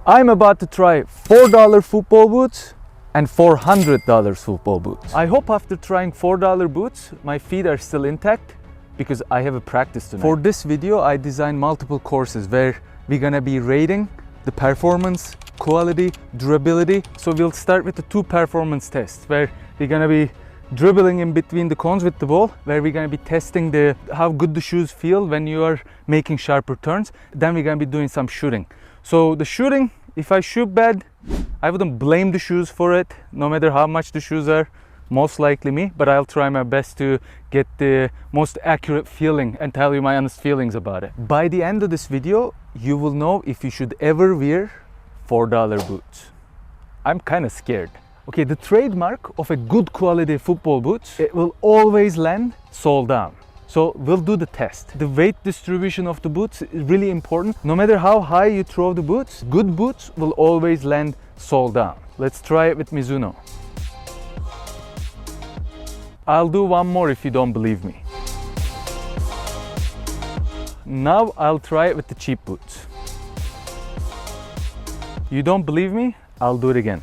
I'm about to try $4 football boots and $400 football boots. I hope after trying $4 boots, my feet are still intact because I have a practice tonight. For this video, I designed multiple courses where we're gonna be rating the performance, quality, durability. So we'll start with the 2 performance tests where we're gonna be dribbling in between the cones with the ball, where we're gonna be testing how good the shoes feel when you are making sharper turns. Then we're gonna be doing some shooting. So the shooting, if I shoot bad, I wouldn't blame the shoes for it, no matter how much the shoes are, most likely me, but I'll try my best to get the most accurate feeling and tell you my honest feelings about it. By the end of this video, you will know if you should ever wear $4 boots. I'm kind of scared. Okay, the trademark of a good quality football boots, it will always land sole down. So we'll do the test. The weight distribution of the boots is really important. No matter how high you throw the boots, good boots will always land sole down. Let's try it with Mizuno. I'll do one more if you don't believe me. Now I'll try it with the cheap boots. You don't believe me? I'll do it again.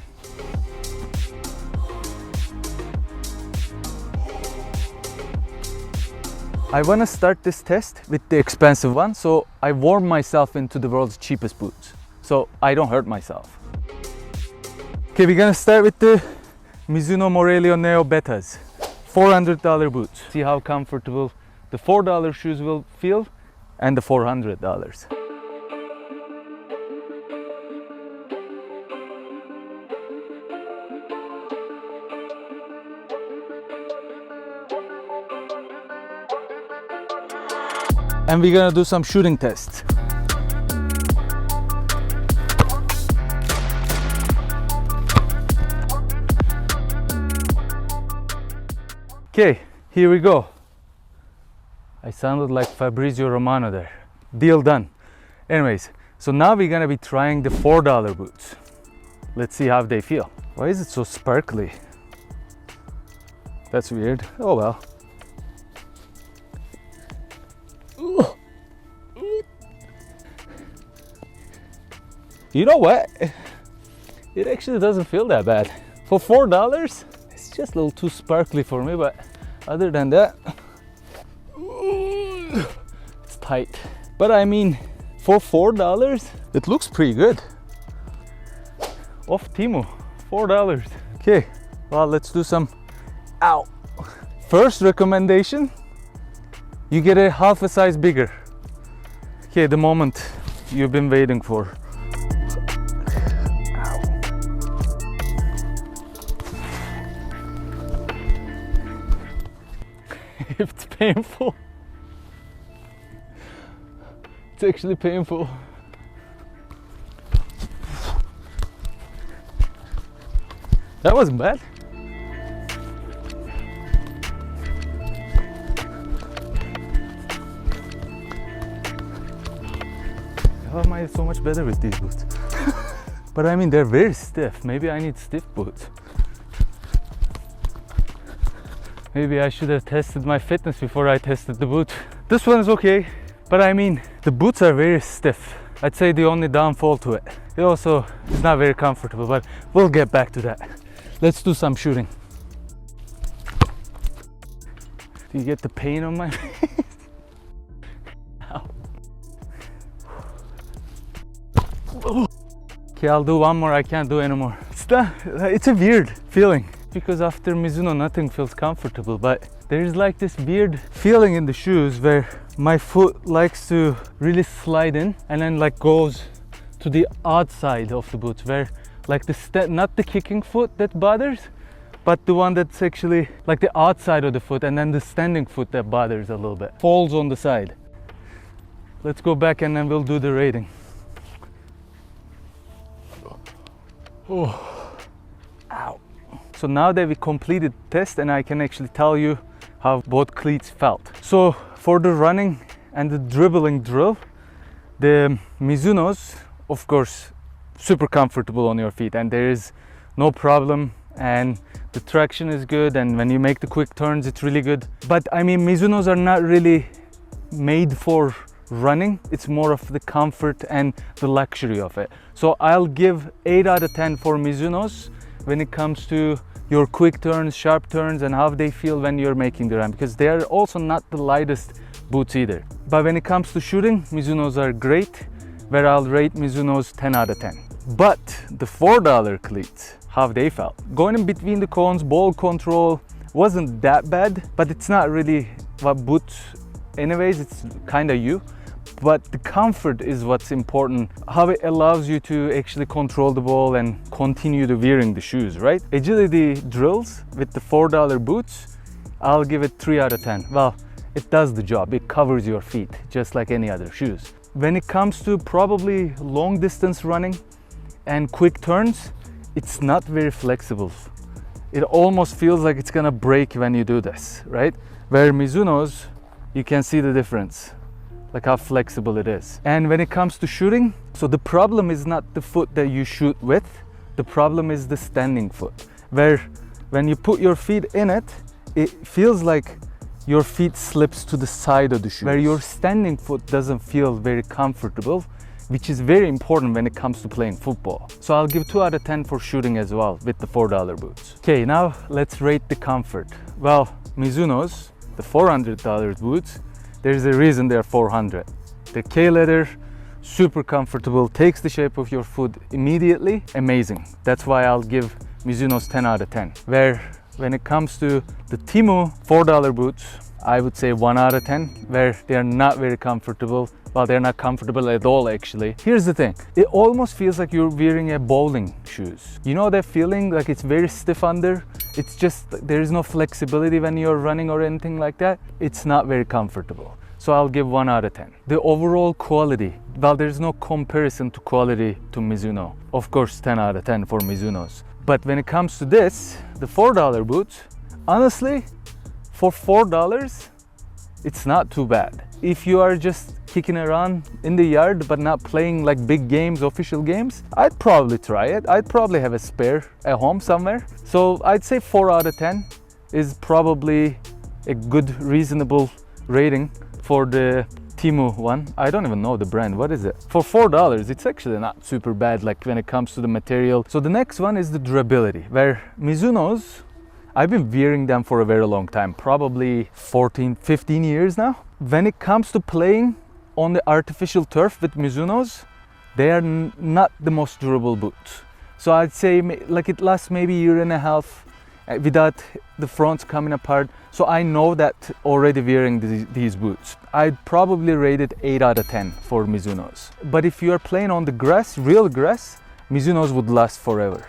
I want to start this test with the expensive one, so I warm myself into the world's cheapest boots, so I don't hurt myself. Okay, we're gonna start with the Mizuno Morelia Neo Betas, $400 boots. See how comfortable the $4 shoes will feel and the $400. And we're gonna do some shooting tests. Okay, here we go. I sounded like Fabrizio Romano there. Deal done. Anyways, so now we're gonna be trying the $4 boots. Let's see how they feel. Why is it so sparkly? That's weird. Oh well. You know what? It actually doesn't feel that bad. For $4, it's just a little too sparkly for me, but other than that, it's tight. But I mean, for $4, it looks pretty good. Off Temu, $4. Okay, well, let's do some, ow. First recommendation, you get a half a size bigger. Okay, the moment you've been waiting for. It's painful. It's actually painful. That wasn't bad. How am I so much better with these boots? But I mean, they're very stiff. Maybe I need stiff boots. Maybe I should have tested my fitness before I tested the boot. This one is okay, but I mean, the boots are very stiff. I'd say the only downfall to it. It also is not very comfortable, but we'll get back to that. Let's do some shooting. Do you get the pain on my face? Ow. Okay, I'll do one more. I can't do anymore. It's a weird feeling. Because after Mizuno nothing feels comfortable, but there's like this weird feeling in the shoes where my foot likes to really slide in and then like goes to the outside of the boot, where like not the kicking foot that bothers, but the one that's actually like the outside of the foot, and then the standing foot that bothers a little bit, falls on the side. Let's go back and then we'll do the rating. Oh. Ow. So now that we completed the test, and I can actually tell you how both cleats felt. So for the running and the dribbling drill, the Mizunos, of course, super comfortable on your feet, and there is no problem, and the traction is good, and when you make the quick turns, it's really good. But I mean, Mizunos are not really made for running, it's more of the comfort and the luxury of it. So I'll give 8 out of 10 for Mizunos when it comes to your quick turns, sharp turns, and how they feel when you're making the run, because they are also not the lightest boots either. But when it comes to shooting, Mizunos are great, where I'll rate Mizunos 10 out of 10. But the $4 cleats, how they felt. Going in between the cones, ball control wasn't that bad, but it's not really what boots anyways, it's kind of you. But the comfort is what's important, how it allows you to actually control the ball and continue to wearing the shoes, right? Agility drills with the $4 boots, I'll give it 3 out of 10. Well, it does the job, it covers your feet just like any other shoes. When it comes to probably long distance running and quick turns, it's not very flexible. It almost feels like it's gonna break when you do this, right? Where Mizunos, you can see the difference, like how flexible it is. And when it comes to shooting, so the problem is not the foot that you shoot with, the problem is the standing foot, where when you put your feet in it, it feels like your feet slips to the side of the shoe, where your standing foot doesn't feel very comfortable, which is very important when it comes to playing football. So I'll give 2 out of 10 for shooting as well with the $4 boots. Okay, now let's rate the comfort. Well, Mizunos, the $400 boots, there's a reason they're 400. The K leather, super comfortable, takes the shape of your foot immediately, amazing. That's why I'll give Mizunos 10 out of 10. Where when it comes to the Temu $4 boots, I would say 1 out of 10, where they're not very comfortable. Well, they're not comfortable at all actually. Here's the thing, it almost feels like you're wearing a bowling shoes. You know that feeling, like it's very stiff under? It's just, there is no flexibility when you're running or anything like that. It's not very comfortable. So I'll give 1 out of 10. The overall quality, well, there's no comparison to quality to Mizuno. Of course, 10 out of 10 for Mizunos. But when it comes to this, the $4 boots, honestly, for $4, it's not too bad. If you are just kicking around in the yard but not playing like big games, official games, I'd probably try it. I'd probably have a spare at home somewhere. So I'd say 4 out of 10 is probably a good, reasonable rating for the Temu one. I don't even know the brand, what is it? For $4, it's actually not super bad, like when it comes to the material. So the next one is the durability, where Mizunos, I've been wearing them for a very long time, probably 14, 15 years now. When it comes to playing on the artificial turf with Mizunos, they are not the most durable boots. So I'd say like it lasts maybe a year and a half without the fronts coming apart. So I know that already wearing these boots. I'd probably rate it 8 out of 10 for Mizunos. But if you are playing on the grass, real grass, Mizunos would last forever.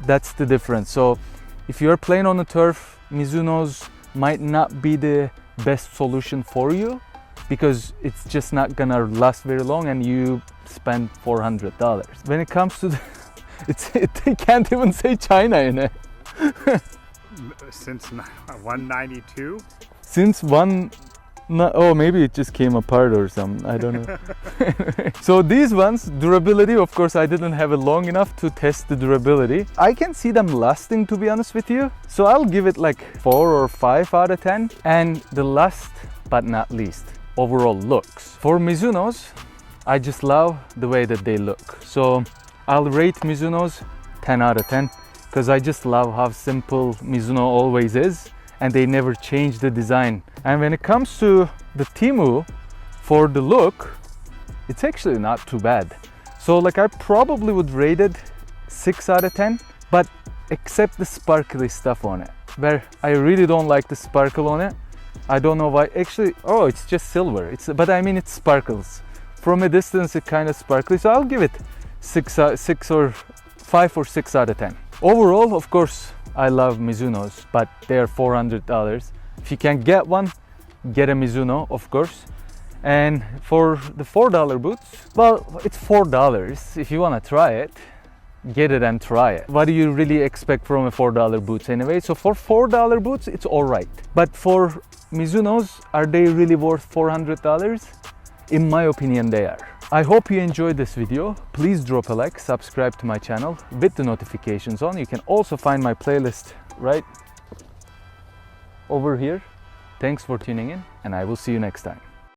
That's the difference. So if you're playing on the turf, Mizunos might not be the best solution for you, because it's just not gonna last very long and you spend $400. When it comes to the, they can't even say China in it. Since 192? Since oh, maybe it just came apart or something, I don't know. So these ones, durability, of course I didn't have it long enough to test the durability. I can see them lasting, to be honest with you. So I'll give it like 4 or 5 out of 10. And the last but not least, overall looks. For Mizunos, I just love the way that they look. So I'll rate Mizunos 10 out of 10, because I just love how simple Mizuno always is, and they never change the design. And when it comes to the Temu, for the look, it's actually not too bad. So like I probably would rate it 6 out of 10, but except the sparkly stuff on it, where I really don't like the sparkle on it. I don't know why. Actually, oh, it's just silver. But I mean, it sparkles. From a distance, it kind of sparkly. So I'll give it 5 or 6 out of 10. Overall, of course, I love Mizunos, but they're $400. If you can get one, get a Mizuno, of course. And for the $4 boots, well, it's $4. If you want to try it, get it and try it. What do you really expect from a $4 boots anyway? So for $4 boots, it's all right. But for Mizunos, are they really worth $400? In my opinion, they are. I hope you enjoyed this video. Please drop a like, subscribe to my channel with the notifications on. You can also find my playlist right over here. Thanks for tuning in, and I will see you next time.